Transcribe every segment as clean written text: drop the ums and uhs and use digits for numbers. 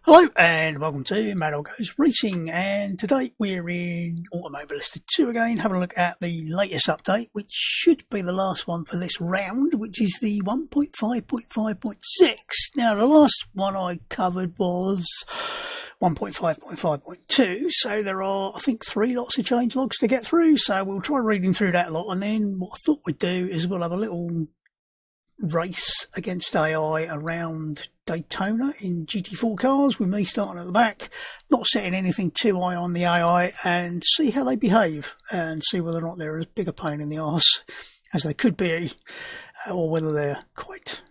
Hello and welcome to Mad Dog Goes Racing, and today we're in Automobilista 2 again, having a look at the latest update, which should be the last one for this round, which is the 1.5.5.6. Now the last one I covered was 1.5.5.2, so there are, I think, 3 lots of change logs to get through, so we'll try reading through that lot, and then what I thought we'd do is we'll have a little race against AI around Daytona in GT4 cars, with me starting at the back, not setting anything too high on the AI, and see how they behave and see whether or not they're as big a pain in the arse as they could be, or whether they're quite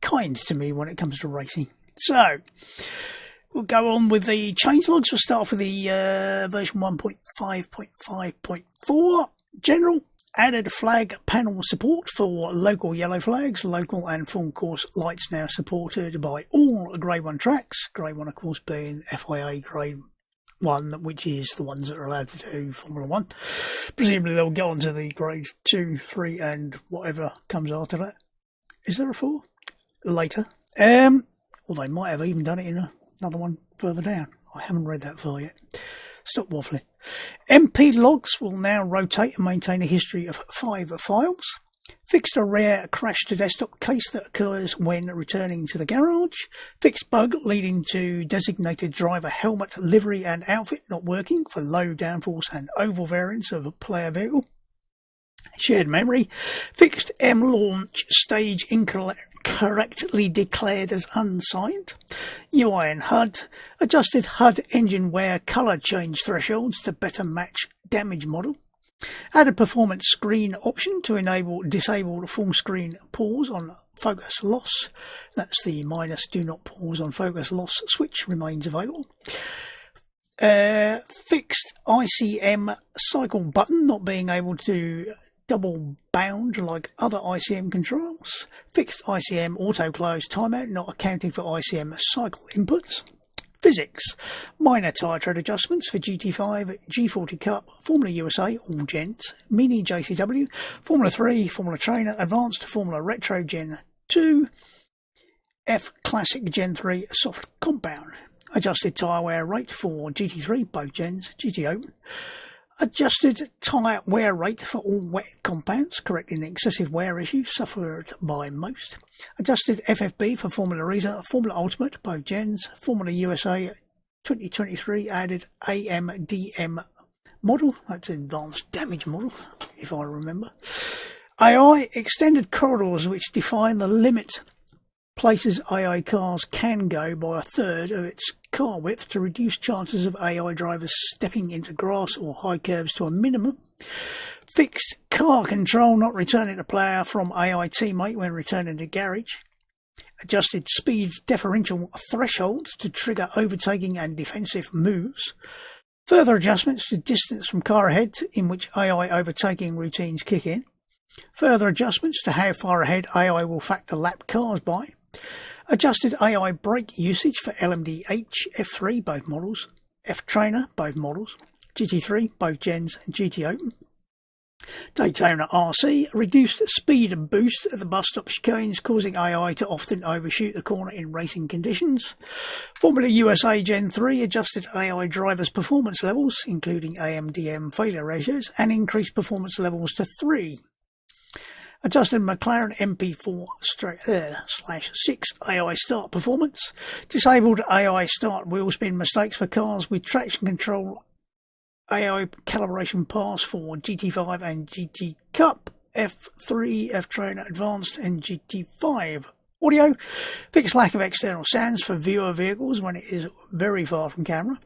kind to me when it comes to racing. So we'll go on with the changelogs. We'll start off with the version 1.5.5.4 general. Added flag panel support for local yellow flags. Local and full course lights now supported by all Grade 1 tracks. Grade 1, of course, being FIA Grade 1, which is the ones that are allowed to do Formula 1. Presumably they'll go on to the Grade 2, 3 and whatever comes after that. Is there a 4? Later. Or they might have even done it in another one further down. I haven't read that far yet. Stop waffling. MP logs will now rotate and maintain a history of 5 files. Fixed a rare crash to desktop case that occurs when returning to the garage. Fixed bug leading to designated driver helmet, livery and outfit not working for low downforce and oval variants of a player vehicle. Shared memory. Fixed M launch stage incorrectly declared as unsigned. UI and HUD. Adjusted HUD engine wear colour change thresholds to better match damage model. Added performance screen option to enable disabled full screen pause on focus loss. That's the minus do not pause on focus loss switch remains available. Fixed ICM cycle button not being able to double bound like other ICM controls. Fixed ICM auto close timeout not accounting for ICM cycle inputs. Physics. Minor tyre tread adjustments for GT5, G40 Cup, Formula USA, all gens, Mini JCW, Formula 3, Formula Trainer, Advanced Formula Retro Gen 2, F Classic Gen 3 soft compound. Adjusted tyre wear rate for GT3, both gens, GT Open. Adjusted tyre wear rate for all wet compounds, correcting excessive wear issues suffered by most. Adjusted FFB for Formula Reza, Formula Ultimate, both gens. Formula USA 2023 added AMDM model, that's advanced damage model, if I remember. AI extended corridors which define the limit places AI cars can go by a third of its car width to reduce chances of AI drivers stepping into grass or high curves to a minimum. Fixed car control not returning to player from AI teammate when returning to garage. Adjusted speed differential thresholds to trigger overtaking and defensive moves. Further adjustments to distance from car ahead in which AI overtaking routines kick in. Further adjustments to how far ahead AI will factor lap cars by. Adjusted AI brake usage for LMDH, F3, both models, F-Trainer, both models, GT3, both gens, and GT Open. Daytona RC, reduced speed boost at the bus stop chicanes, causing AI to often overshoot the corner in racing conditions. Formula USA Gen 3, adjusted AI drivers' performance levels, including AMDM failure ratios, and increased performance levels to 3. Adjusted McLaren MP4/6 AI start performance. Disabled AI start wheel spin mistakes for cars with traction control. AI calibration pass for GT5 and GT Cup, F3, F-Trainer Advanced and GT5. Audio. Fixed lack of external sounds for viewer vehicles when it is very far from camera.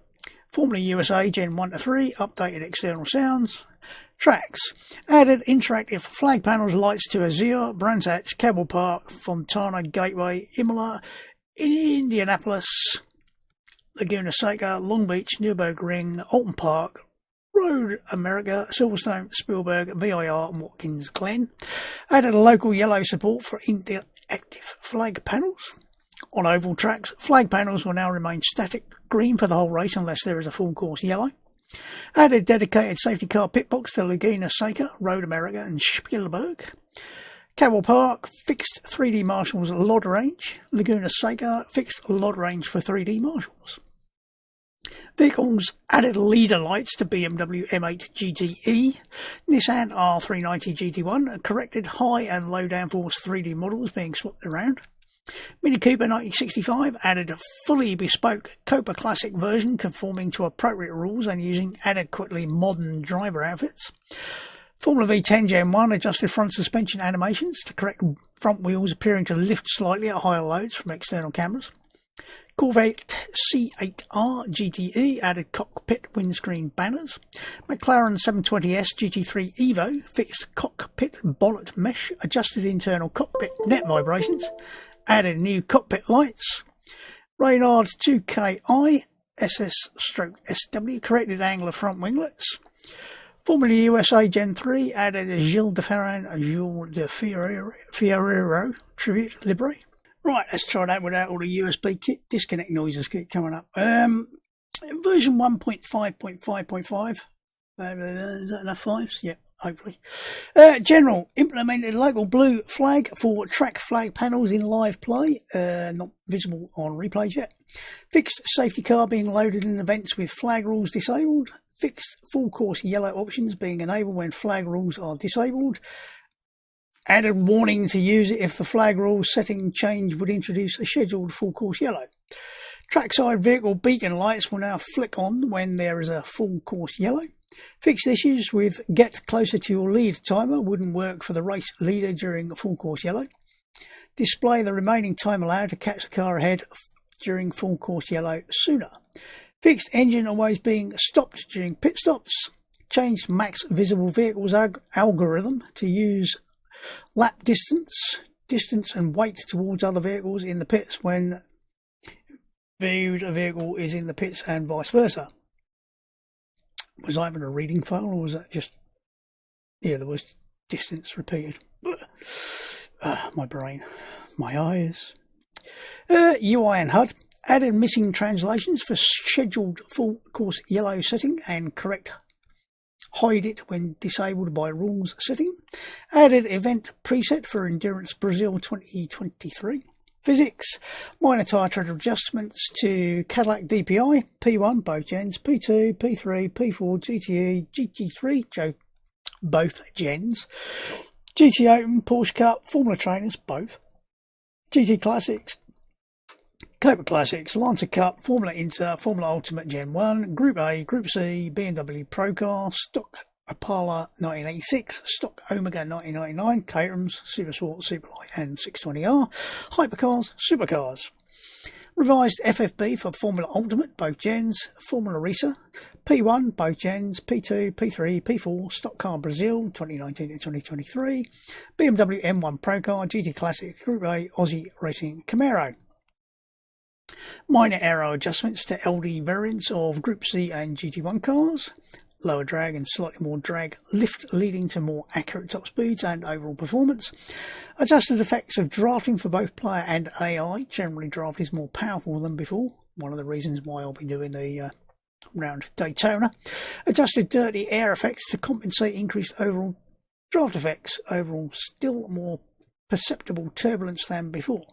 Formula USA Gen 1 to 3, updated external sounds. Tracks. Added interactive flag panels, lights to Azure, Brands Hatch, Cable Park, Fontana Gateway, Imola, Indianapolis, Laguna Seca, Long Beach, Nürburgring, Alton Park, Road America, Silverstone, Spielberg, VIR and Watkins Glen. Added local yellow support for interactive flag panels. On oval tracks, flag panels will now remain static green for the whole race unless there is a full course yellow. Added dedicated safety car pit box to Laguna Seca, Road America and Spielberg. Cowell Park, fixed 3D marshals LOD range. Laguna Seca, fixed LOD range for 3D marshals. Vehicles added leader lights to BMW M8 GTE. Nissan R390 GT1 corrected high and low downforce 3D models being swapped around. Mini Cooper 1965 added a fully bespoke Copa Classic version conforming to appropriate rules and using adequately modern driver outfits. Formula V10 Gen 1 adjusted front suspension animations to correct front wheels appearing to lift slightly at higher loads from external cameras. Corvette C8R GTE added cockpit windscreen banners. McLaren 720S GT3 Evo fixed cockpit bonnet mesh, adjusted internal cockpit net vibrations, added new cockpit lights. Reynard 2KI SS/SW corrected angle of front winglets. Formula USA Gen 3 added a Gilles de Ferran, Jules de Ferrero tribute livery. Right, let's try that without all the USB disconnect noises keep coming up. Version 1.5.5.5. Is that enough fives? Yep, hopefully. General, implemented local blue flag for track flag panels in live play. Not visible on replays yet. Fixed safety car being loaded in events with flag rules disabled. Fixed full course yellow options being enabled when flag rules are disabled. Added warning to use it if the flag rules setting change would introduce a scheduled full course yellow. Trackside vehicle beacon lights will now flick on when there is a full course yellow. Fixed issues with get closer to your lead timer wouldn't work for the race leader during a full course yellow. Display the remaining time allowed to catch the car ahead during full course yellow sooner. Fixed engine always being stopped during pit stops. Changed max visible vehicles algorithm to use lap distance and weight towards other vehicles in the pits when viewed a vehicle is in the pits and vice versa. Was I having a reading fail or was that just... Yeah, there was distance repeated. My brain. My eyes. UI and HUD. Added missing translations for scheduled full course yellow setting and correct hide it when disabled by rules setting. Added event preset for Endurance Brazil 2023. Physics, minor tyre tread adjustments to Cadillac DPI, P1, both gens, P2, P3, P4, GTE, GT3, both gens, GT Open, Porsche Cup, Formula Trainers, both, GT Classics, Copa Classics, Lancer Cup, Formula Inter, Formula Ultimate Gen 1, Group A, Group C, BMW Pro Car, Stock Opala 1986, Stock Omega 1999, Caterhams, Supersport, Superlight and 620R, Hypercars, Supercars. Revised FFB for Formula Ultimate, both gens, Formula Risa, P1, both gens, P2, P3, P4, Stock Car Brazil 2019 to 2023, BMW M1 Pro Car, GT Classic, Group A, Aussie Racing Camaro. Minor aero adjustments to LD variants of Group C and GT1 cars. Lower drag and slightly more drag lift leading to more accurate top speeds and overall performance. Adjusted effects of drafting for both player and AI. Generally draft is more powerful than before. One of the reasons why I'll be doing the round Daytona. Adjusted dirty air effects to compensate increased overall draft effects. Overall still more perceptible turbulence than before.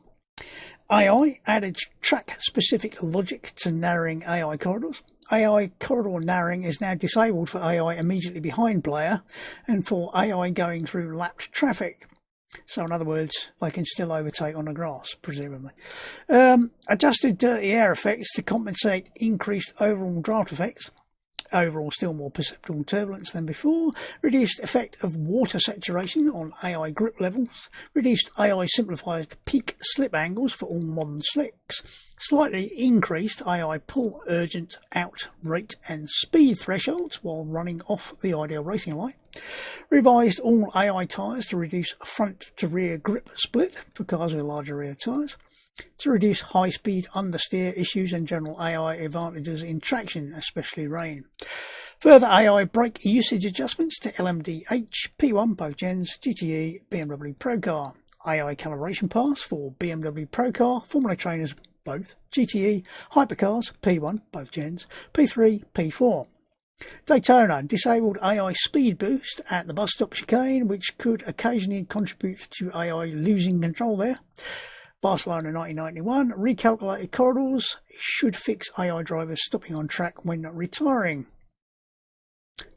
AI added track-specific logic to narrowing AI corridors. AI corridor narrowing is now disabled for AI immediately behind player and for AI going through lapped traffic. So in other words, they can still overtake on the grass, presumably. Adjusted dirty air effects to compensate increased overall draft effects. Overall still more perceptible turbulence than before. Reduced effect of water saturation on AI grip levels. Reduced AI simplified peak slip angles for all modern slicks. Slightly increased AI pull urgent out rate and speed thresholds while running off the ideal racing line. Revised all AI tyres to reduce front to rear grip split for cars with larger rear tyres. To reduce high-speed understeer issues and general AI advantages in traction, especially rain. Further AI brake usage adjustments to LMDH, P1, both gens, GTE, BMW Pro Car. AI calibration pass for BMW Pro Car, Formula Trainers, both, GTE, Hypercars, P1, both gens, P3, P4. Daytona disabled AI speed boost at the bus stop chicane, which could occasionally contribute to AI losing control there. Barcelona 1991 recalculated corridors should fix AI drivers stopping on track when retiring.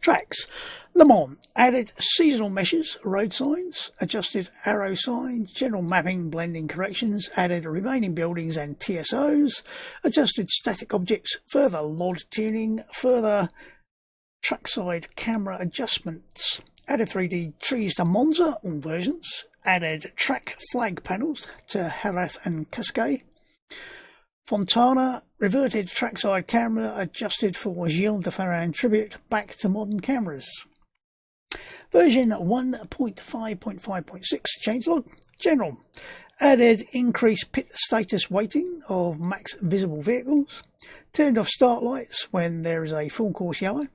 Tracks. Le Mans added seasonal meshes, road signs, adjusted arrow signs, general mapping, blending corrections, added remaining buildings and TSOs, adjusted static objects, further LOD tuning, further trackside camera adjustments, added 3D trees to Monza, all versions, added track flag panels to Jerez and Cascais. Fontana reverted trackside camera adjusted for Gilles de Ferran tribute back to modern cameras. Version 1.5.5.6 changelog. General. Added increased pit status weighting of max visible vehicles. Turned off start lights when there is a full course yellow.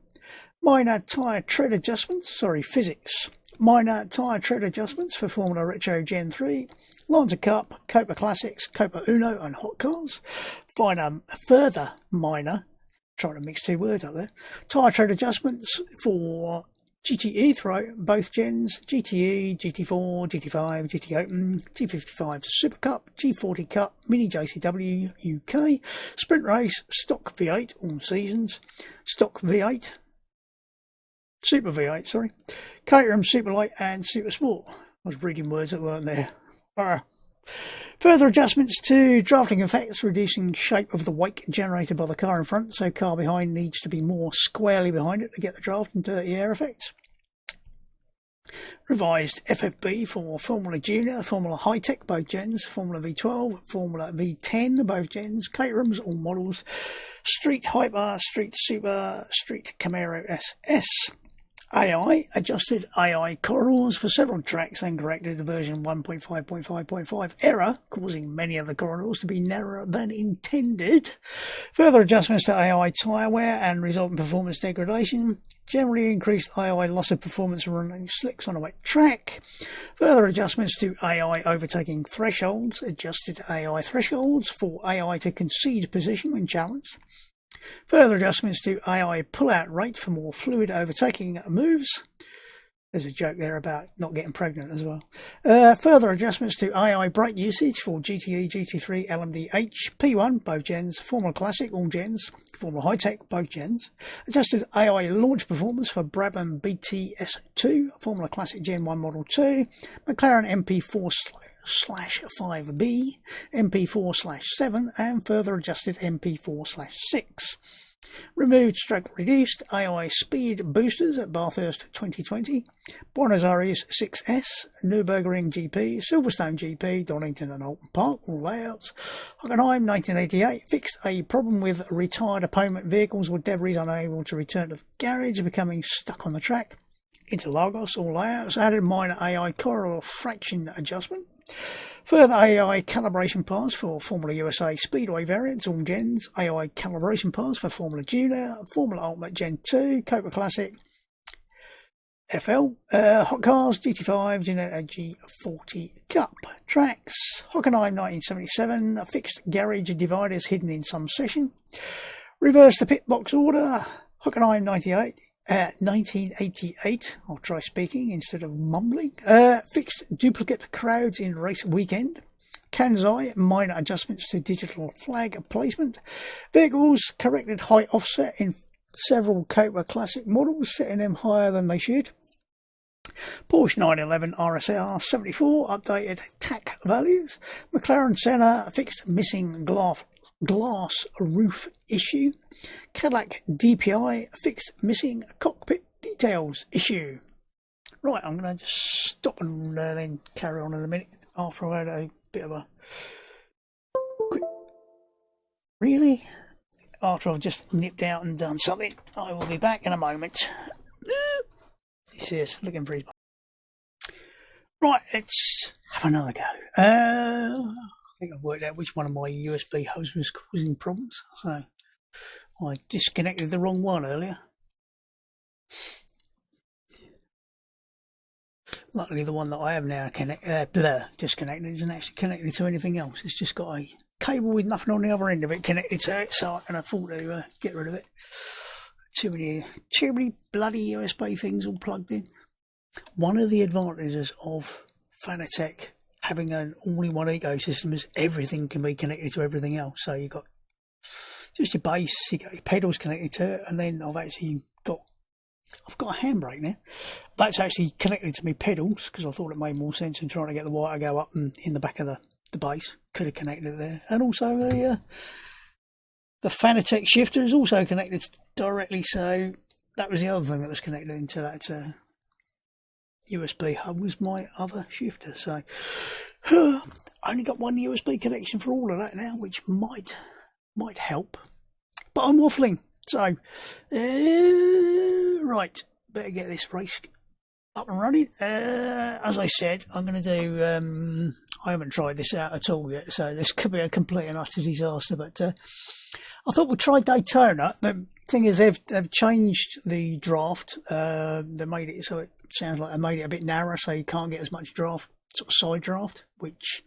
Minor tyre tread adjustments. Physics. Minor tyre tread adjustments for Formula Retro Gen 3. Lanza Cup, Copa Classics, Copa Uno and Hot Cars. Further minor, trying to mix two words up there, tyre tread adjustments for GTE throughout both gens, GTE, GT4, GT5, GT Open, G55 Super Cup, G40 Cup, Mini JCW UK, Sprint Race, Stock V8, all seasons, Stock V8, Super V8, sorry, Caterham Super Light and Super Sport. I was reading words that weren't there. Further adjustments to drafting effects, reducing shape of the wake generated by the car in front, so car behind needs to be more squarely behind it to get the draft and dirty air effects. Revised FFB for Formula Junior, Formula High Tech, both gens, Formula V12, Formula V10, both gens, Caterhams, all models, Street Hyper, Street Super, Street Camaro SS. AI adjusted AI corridors for several tracks and corrected the version 1.5.5.5 error, causing many of the corridors to be narrower than intended. Further adjustments to AI tyre wear and resultant performance degradation. Generally increased AI loss of performance running slicks on a wet track. Further adjustments to AI overtaking thresholds. Adjusted AI thresholds for AI to concede position when challenged. Further adjustments to AI pull-out rate for more fluid overtaking moves. There's a joke there about not getting pregnant as well. Further adjustments to AI brake usage for GTE, GT3, LMDH, P1, both gens, Formula Classic, all gens, Formula High Tech, both gens. Adjusted AI launch performance for Brabham BTS2, Formula Classic Gen 1 Model 2, McLaren MP4/5B, MP4/7 and further adjusted MP4/6. Removed stroke reduced AI speed boosters at Bathurst 2020, Buenos Aires 6S, Nürburgring GP, Silverstone GP, Donington and Alton Park, all layouts. Hockenheim 1988 fixed a problem with retired opponent vehicles with debris unable to return to the garage, becoming stuck on the track. Interlagos, all layouts, added minor AI corridor fraction adjustment. Further AI calibration paths for Formula USA Speedway variants, all gens. AI calibration paths for Formula Junior, Formula Ultimate Gen 2, Copa Classic, FL, Hot Cars, GT5, Ginetta G40 Cup. Tracks, Hockenheim 1977, fixed garage dividers hidden in some session. Reverse the pit box order, Hockenheim 1988, I'll try speaking instead of mumbling. Fixed duplicate crowds in race weekend. Kansai, minor adjustments to digital flag placement. Vehicles corrected height offset in several Copa Classic models, setting them higher than they should. Porsche 911 RSR 74 updated TAC values. McLaren Senna fixed missing glass roof issue. Cadillac DPI fixed missing cockpit details issue. Right, I'm going to just stop and then carry on in a minute after I've had a bit of a quick... Really? After I've just nipped out and done something, I will be back in a moment. This is looking pretty... Right, let's have another go. I think I've worked out which one of my USB hubs was causing problems, so I disconnected the wrong one earlier. Luckily the one that I have now disconnected isn't actually connected to anything else. It's just got a cable with nothing on the other end of it connected to it, so I can afford to get rid of it. too many bloody USB things all plugged in. One of the advantages of Fanatec having an all-in-one ecosystem is everything can be connected to everything else. So you've got just your base, you got your pedals connected to it, and then I've got a handbrake now. That's actually connected to my pedals because I thought it made more sense than trying to get the wire to go up and in the back of the base. Could have connected it there, and also the Fanatec shifter is also connected directly. So that was the other thing that was connected into that USB hub, was my other shifter. So I only got one USB connection for all of that now, which might help. But I'm waffling. So right, better get this race up and running. As I said, I'm going to do. I haven't tried this out at all yet, so this could be a complete and utter disaster. But I thought we'd try Daytona. The thing is, they've changed the draft. They made it so it sounds like they made it a bit narrower, so you can't get as much draft, sort of side draft, which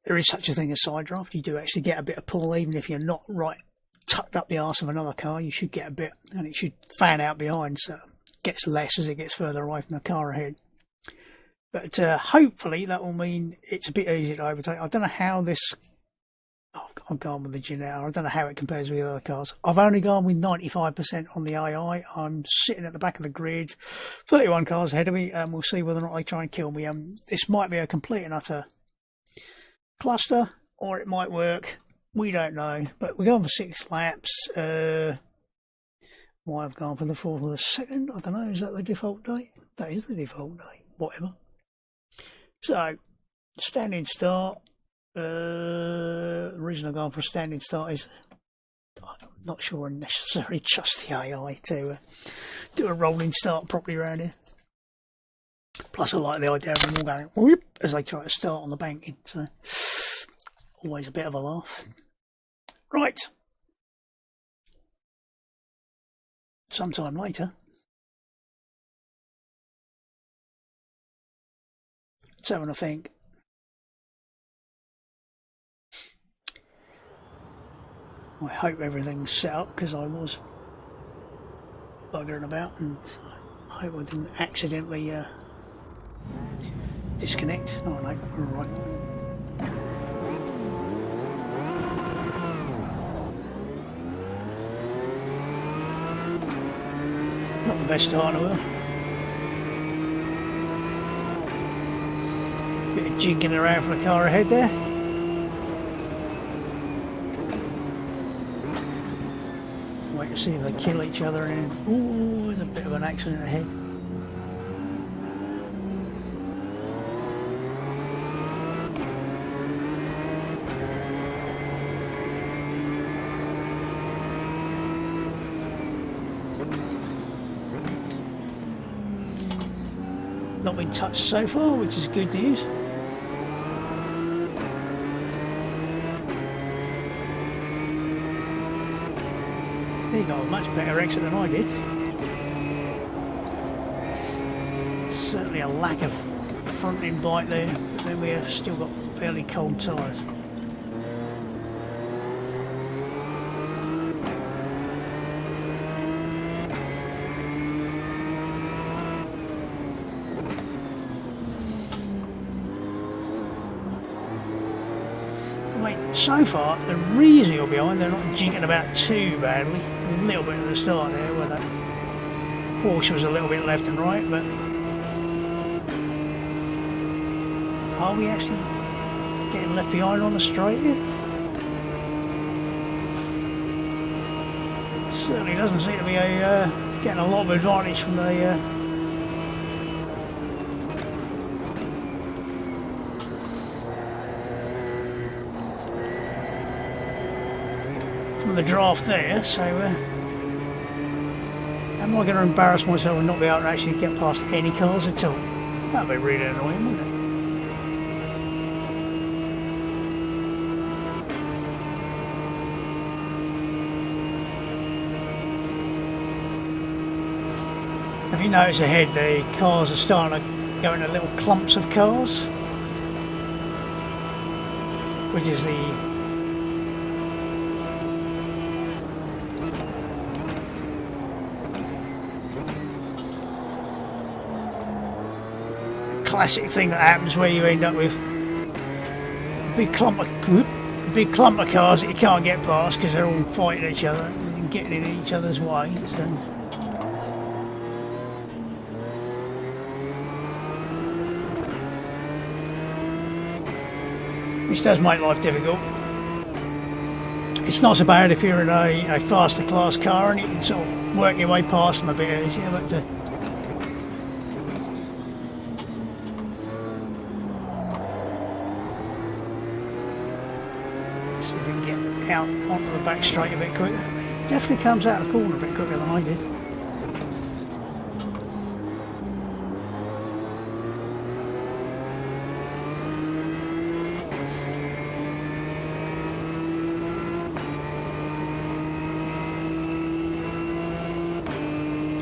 there is such a thing as side draft. You do actually get a bit of pull, even if you're not right tucked up the arse of another car. You should get a bit, and it should fan out behind, so it gets less as it gets further away from the car ahead. But hopefully that will mean it's a bit easier to overtake. I don't know how this. I've gone with the Janelle. I don't know how it compares with the other cars. I've only gone with 95% on the AI. I'm sitting at the back of the grid, 31 cars ahead of me, and we'll see whether or not they try and kill me. This might be a complete and utter cluster, or it might work. We don't know. But we're going for 6 laps. Why I've gone for the 4th of the 2nd, I don't know. Is that the default date? That is the default date. Whatever. So, standing start. The reason I've gone for a standing start is I'm not sure I necessarily trust the AI to do a rolling start properly around here. Plus I like the idea of them all going whoop as they try to start on the banking, so always a bit of a laugh. Right, sometime later, so when I think I hope everything's set up, because I was buggering about, and I hope I didn't accidentally disconnect. Oh no, we're alright. Not the best start in the world. Bit of jigging around for the car ahead there. Wait to see if they kill each other, and ooh, there's a bit of an accident ahead. Not been touched so far, which is good news. He got a much better exit than I did. Certainly a lack of front end bite there, but then we have still got fairly cold tyres. So far, the reason you're behind, they're not jinking about too badly. A little bit at the start there, where that Porsche was a little bit left and right, but are we actually getting left behind on the straight here? Certainly doesn't seem to be getting a lot of advantage from the draft there, so am I going to embarrass myself and not be able to actually get past any cars at all? That would be really annoying, wouldn't it? Have you noticed ahead the cars are starting to go into little clumps of cars, which is the classic thing that happens where you end up with a big clump of cars that you can't get past because they're all fighting each other and getting in each other's way. So. Which does make life difficult. It's not so bad if you're in a faster class car and you can sort of work your way past them a bit easier, but see if we can get out onto the back straight a bit quicker. It definitely comes out of the corner a bit quicker than I did.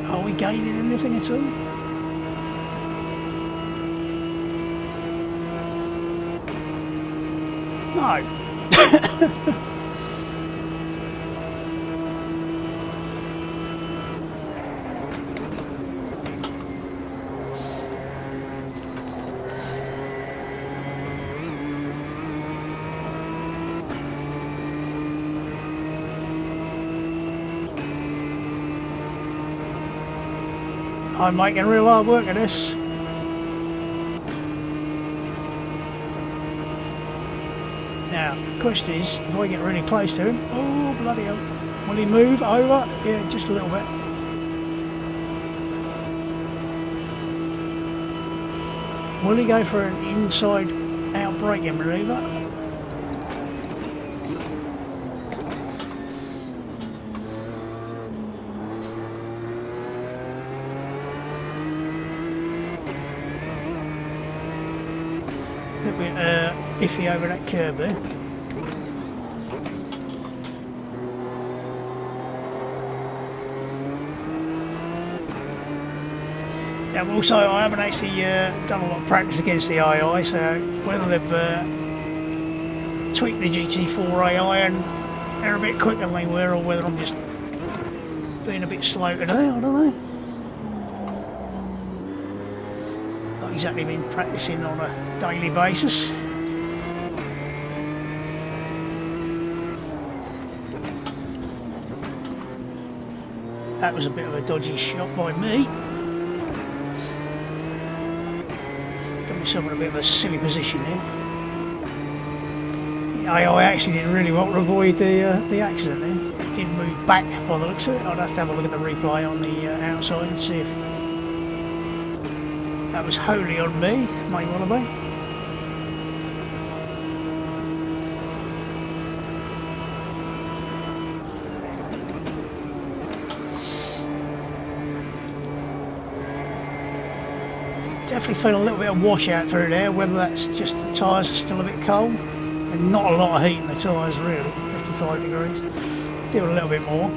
Are we gaining anything at all? No. I'm making real hard work of this. Now, the question is, if I get really close to him, oh bloody hell, will he move over? Yeah, just a little bit. Will he go for an inside out braking manoeuvre? A little bit iffy over that curb there. Now also I haven't actually done a lot of practice against the AI, so whether they've tweaked the GT4 AI and they're a bit quicker than they were, or whether I'm just being a bit slow today, I don't know. Not exactly been practicing on a daily basis. That was a bit of a dodgy shot by me. Got myself in a bit of a silly position here. The AI actually did really well to avoid the accident there. It did move back by the looks of it. I'd have to have a look at the replay on the outside and see if that was wholly on me. May well have been. Definitely feel a little bit of washout through there, whether that's just the tyres are still a bit cold and not a lot of heat in the tyres really, 55 degrees, do a little bit more.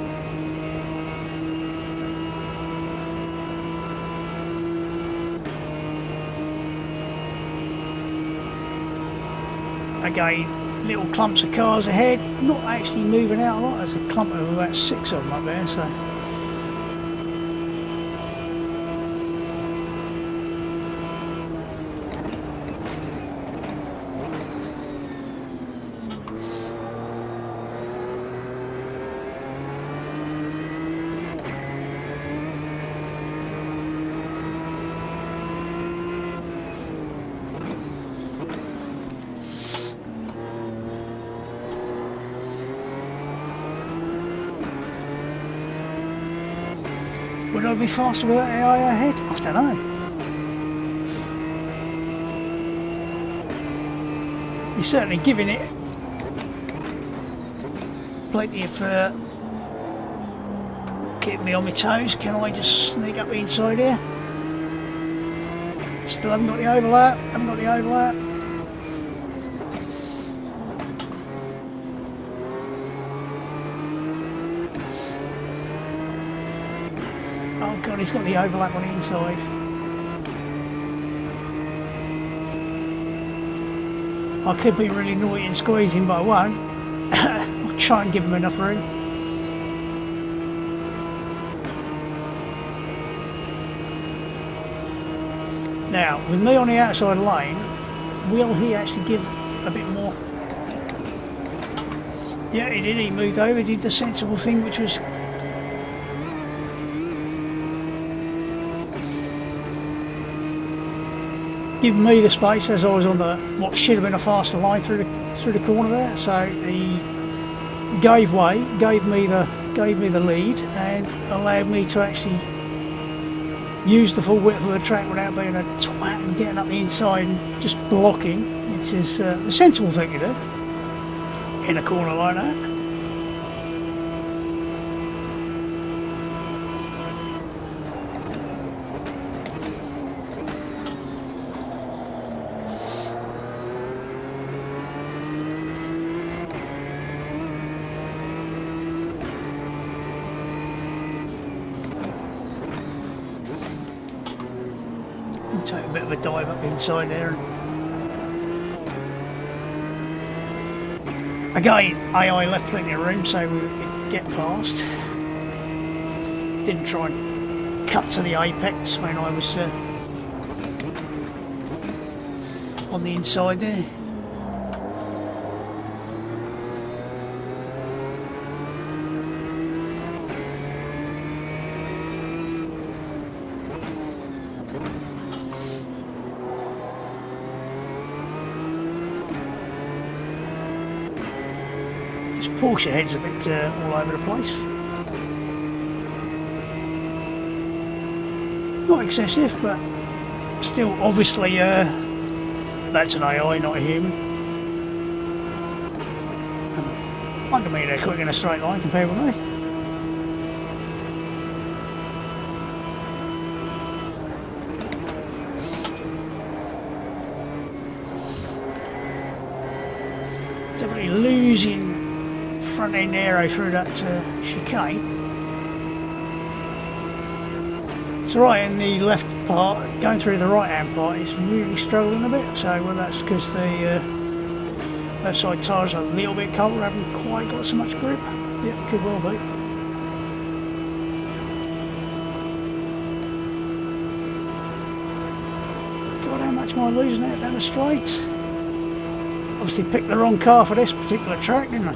Again, little clumps of cars ahead, not actually moving out a lot. There's a clump of about 6 of them up there, so. Would I be faster with that AI ahead? I don't know. You're certainly giving it plenty of keeping me on my toes. Can I just sneak up the inside here? Still haven't got the overlap. Haven't got the overlap. Oh god, he's got the overlap on the inside. I could be really naughty and squeezing, but I won't. I'll try and give him enough room. Now, with me on the outside lane, will he actually give a bit more? Yeah, he did. He moved over, did the sensible thing, which was give me the space as I was on the what should have been a faster line through the corner there. So he gave way, gave me the lead, and allowed me to actually use the full width of the track without being a twat and getting up the inside and just blocking, which is the sensible thing to do in a corner like that. We'll take a bit of a dive up the inside there. Again, AI left plenty of room so we could get past. Didn't try and cut to the apex when I was on the inside there. Porsche head's a bit all over the place. Not excessive, but still obviously that's an AI, not a human. I can mean they're quick in a straight line compared with me. Definitely losing front end aero through that chicane. It's right in the left part, going through the right hand part is really struggling a bit, so well that's because the left side tyres are a little bit cold, haven't quite got so much grip. Yeah, could well be. God, how much am I losing out down the straight? Obviously picked the wrong car for this particular track, didn't I?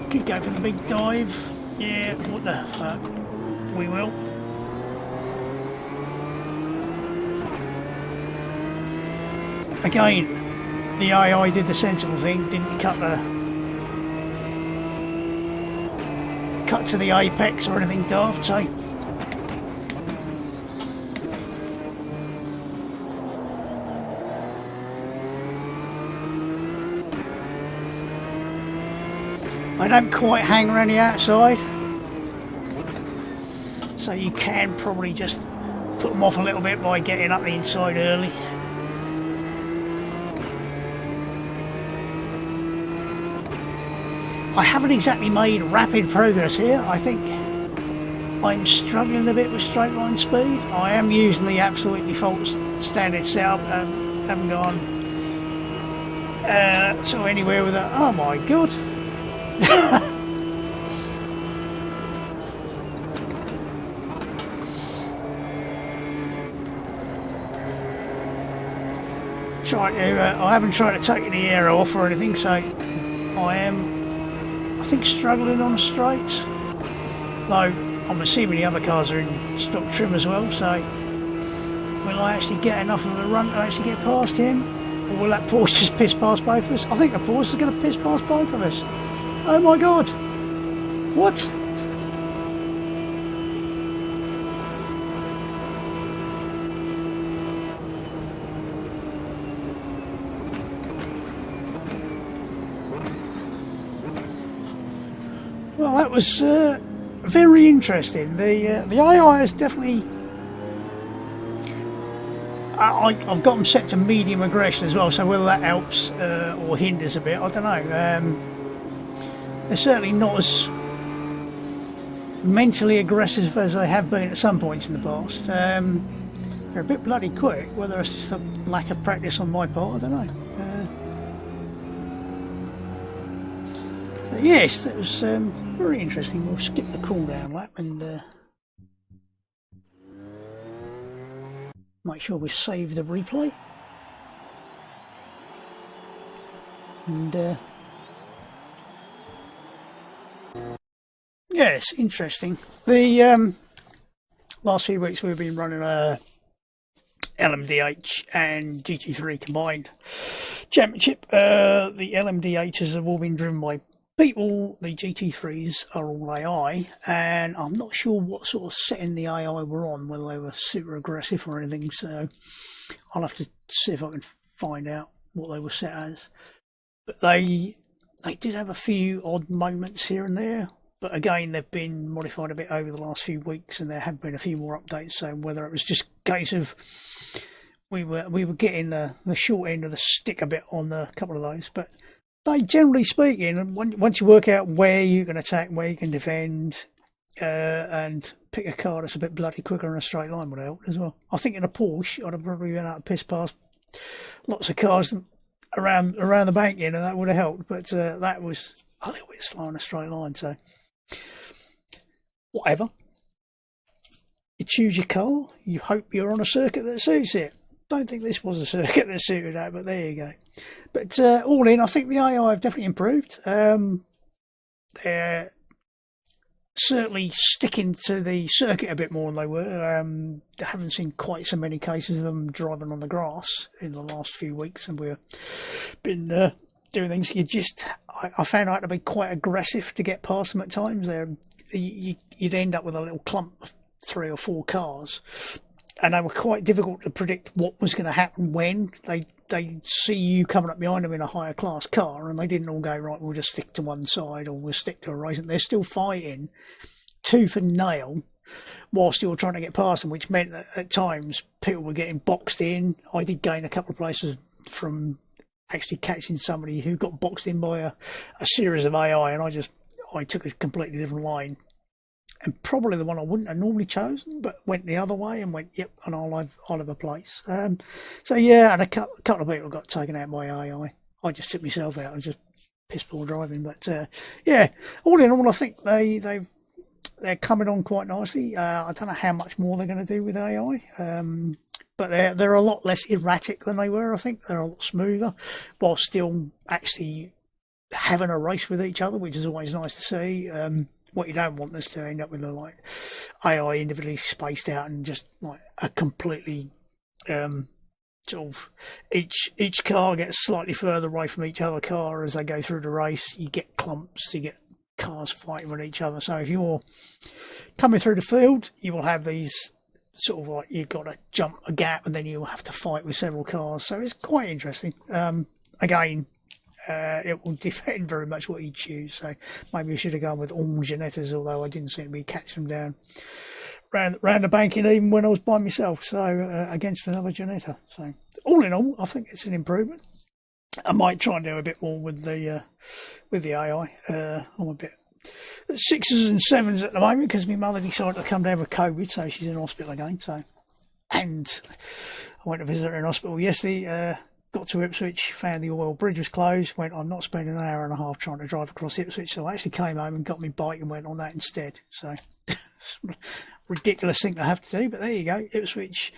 Could go for the big dive. Yeah, what the fuck. We will. Again, the AI did the sensible thing, didn't cut to the apex or anything daft, so I don't quite hang around the outside, so you can probably just put them off a little bit by getting up the inside early. I haven't exactly made rapid progress here. I think I'm struggling a bit with straight line speed. I am using the absolute default standard setup, haven't gone sort of anywhere with that. Oh my god. I haven't tried to take the aero off or anything, so I am, I think, struggling on the straights. Though I'm assuming the other cars are in stock trim as well, so will I actually get enough of a run to actually get past him? Or will that Porsche just piss past both of us? I think the Porsche is going to piss past both of us. Oh my god! What? Well, that was very interesting. The AI is definitely... I've got them set to medium aggression as well, so whether that helps or hinders a bit, I don't know. They're certainly not as mentally aggressive as they have been at some points in the past. They're a bit bloody quick, whether it's just a lack of practice on my part, I don't know. So yes, that was very interesting. We'll skip the cool down lap and make sure we save the replay. And yes, interesting. The last few weeks we've been running a LMDH and GT3 combined championship. The LMDHs have all been driven by people, the GT3s are all AI, and I'm not sure what sort of setting the AI were on, whether they were super aggressive or anything, so I'll have to see if I can find out what they were set as. But they did have a few odd moments here and there, but again they've been modified a bit over the last few weeks, and there have been a few more updates, so whether it was just a case of we were getting the short end of the stick a bit on a couple of those, but they, generally speaking, once you work out where you can attack, where you can defend, and pick a car that's a bit bloody quicker in a straight line would help as well. I think in a Porsche, I'd have probably been able to piss past lots of cars around the bank, and that would have helped. But that was a little bit slow in a straight line, so whatever. You choose your car, you hope you're on a circuit that suits it. Don't think this was a circuit that suited that, but there you go. But all in, I think the AI have definitely improved. They're certainly sticking to the circuit a bit more than they were. I haven't seen quite so many cases of them driving on the grass in the last few weeks, and we've been doing things. I found out to be quite aggressive to get past them at times. You'd end up with a little clump of 3 or 4 cars, and they were quite difficult to predict what was going to happen when. They see you coming up behind them in a higher class car, and they didn't all go, right, we'll just stick to one side or we'll stick to a race. And they're still fighting tooth and nail whilst you're trying to get past them, which meant that at times people were getting boxed in. I did gain a couple of places from actually catching somebody who got boxed in by a series of AI, and I took a completely different line. And probably the one I wouldn't have normally chosen, but went the other way and went, yep, and I'll have a place. So yeah, and a couple of people got taken out by AI. I just took myself out and just piss poor driving. But yeah, all in all, I think they're coming on quite nicely. I don't know how much more they're going to do with AI, but they're a lot less erratic than they were. I think they're a lot smoother, while still actually having a race with each other, which is always nice to see. What you don't want is to end up with like AI individually spaced out and just like a completely sort of each car gets slightly further away from each other car as they go through the race. You get clumps, you get cars fighting with each other. So if you're coming through the field, you will have these sort of like, you've got to jump a gap and then you'll have to fight with several cars. So it's quite interesting. Again, it will depend very much what you choose. So maybe you should have gone with all Ginettas, although I didn't seem to be catching them down round the banking even when I was by myself. So against another Ginetta. So all in all, I think it's an improvement. I might try and do a bit more with the AI. I'm a bit at 6s and 7s at the moment because my mother decided to come down with COVID, so she's in hospital again. So, and I went to visit her in hospital yesterday. Got to Ipswich, found the Orwell Bridge was closed, went, I'm not spending an hour and a half trying to drive across Ipswich, so I actually came home and got my bike and went on that instead. So, ridiculous thing to have to do, but there you go. Ipswich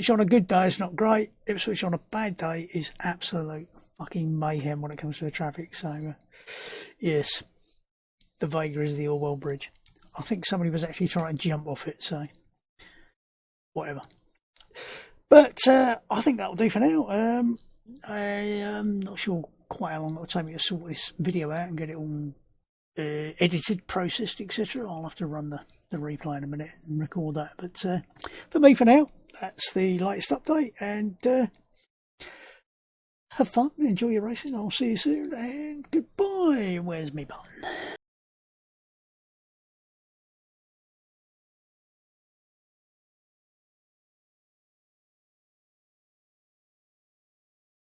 on a good day is not great. Ipswich on a bad day is absolute fucking mayhem when it comes to the traffic. So, yes, the Vega is the Orwell Bridge. I think somebody was actually trying to jump off it, so whatever. But I think that'll do for now. I am not sure quite how long it will take me to sort this video out and get it all edited, processed, etc. I'll have to run the replay in a minute and record that. But for me, for now, that's the latest update. And have fun, enjoy your racing. I'll see you soon, and goodbye. Where's my button?